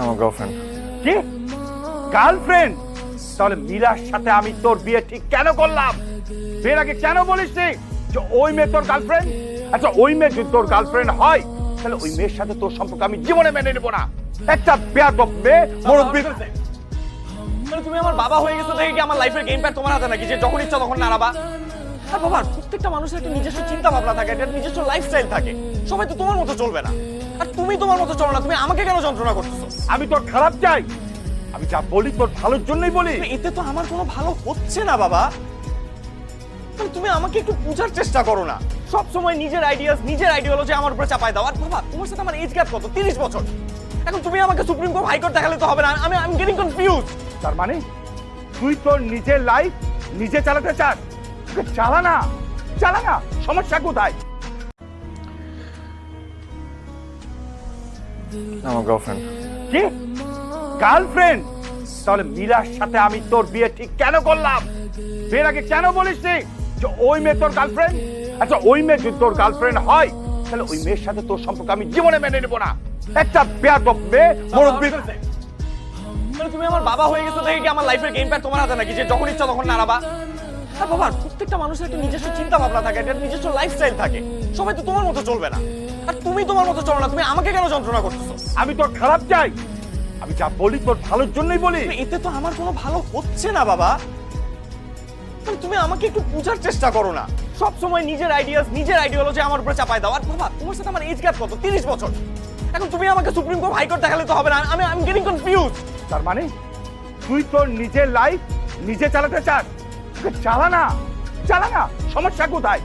আমার গার্লফ্রেন্ড। কি গার্লফ্রেন্ড? তাহলে মীরার সাথে আমি তোর বিয়ে ঠিক কেন করলাম? বিয়ের আগে কেন বলিসনি যে ওই মেয়ে তোর গার্লফ্রেন্ড? আচ্ছা ওই মেয়ে যদি তোর গার্লফ্রেন্ড হয় তাহলে ওই মেয়ের সাথে তোর সম্পর্ক আমি জীবনে মেনে নেব না। একটা বেয়াদব মেয়ে মুরব্বি। মানে তুমি আমার বাবা হয়ে গেছো দেখে কি আমার লাইফের গেম প্যাড তোমার হাতে নাকি যে যখন ইচ্ছা তখন নাড়াবা? আর বাবা, প্রত্যেকটা মানুষের একটা নিজস্ব চিন্তা ভাবনা থাকে, একটা নিজস্ব লাইফস্টাইল থাকে। সবাই তো তোমার মতো চলবে না, আর তুমি তোমার মতো চলো না। তুমি আমাকে কেন যন্ত্রণা করতেছো? আমি তোর খারাপ চাই? আমি যা বলি তোর ভালোর জন্যই বলি। এতে তো আমার কোনো ভালো হচ্ছে না বাবা। মানে তুমি আমাকে একটু বুঝার চেষ্টা করো না। সব সময় নিজের আইডিয়াস, নিজের আইডিওলজি আমার উপরে চাপায় দাও। আর বাবা, তোমার সাথে আমার এজ গ্যাপ কত? 30 বছর। এখন তুমি আমাকে সুপ্রিম কোর্ট হাইকোর্ট দেখালে তো হবে না। আমি গেটিং কনফিউজ। তার মানে তুই তোর নিজের লাইফ নিজে চালাতে চাস? চালা না, চালা না, সমস্যা কোথায়? আমার গার্লফ্রেন্ড। কি গার্লফ্রেন্ড? তাহলে মীরার সাথে আমি তোর বিয়ে ঠিক কেন করলাম? বিয়ের আগে কেন বলিসনি যে ওই মেয়ে তোর গার্লফ্রেন্ড? আচ্ছা ওই মেয়ে যদি তোর গার্লফ্রেন্ড হয় তাহলে ওই মেয়ের সাথে তোর সম্পর্ক আমি জীবনে মেনে নেব না। একটা বেয়াদব মেয়ে মুরব্বি। মানে তুমি আমার বাবা হয়ে গেছো দেখে কি আমার লাইফের গেম প্যাড তোমার হাতে নাকি যে যখন ইচ্ছা তখন নাড়াবা? আর বাবা, প্রত্যেকটা মানুষের একটা নিজস্ব চিন্তা ভাবনা থাকে, একটা নিজস্ব লাইফস্টাইল থাকে। সবাই তো তোমার মতো চলবে না, আর তুমি তোমার মতো চলো না। তুমি আমাকে কেন যন্ত্রণা করতেছো? আমি তোর খারাপ চাই? আমি যা বলি তোর ভালোর জন্যই বলি। এতে তো আমার কোনো ভালো হচ্ছে না বাবা। মানে তুমি আমাকে একটু বুঝার চেষ্টা করো না। সব সময় নিজের আইডিয়াস, নিজের আইডিওলজি আমার উপরে চাপায় দাও। আর বাবা, তোমার সাথে আমার এজ গ্যাপ কত? 30 বছর। এখন তুমি আমাকে সুপ্রিম কোর্ট হাইকোর্ট দেখালে তো হবে না। আমি গেটিং কনফিউজ। তার মানে তুই তোর নিজের লাইফ নিজে চালাতে চাস? চালা না, চালা না, সমস্যা কোথায়?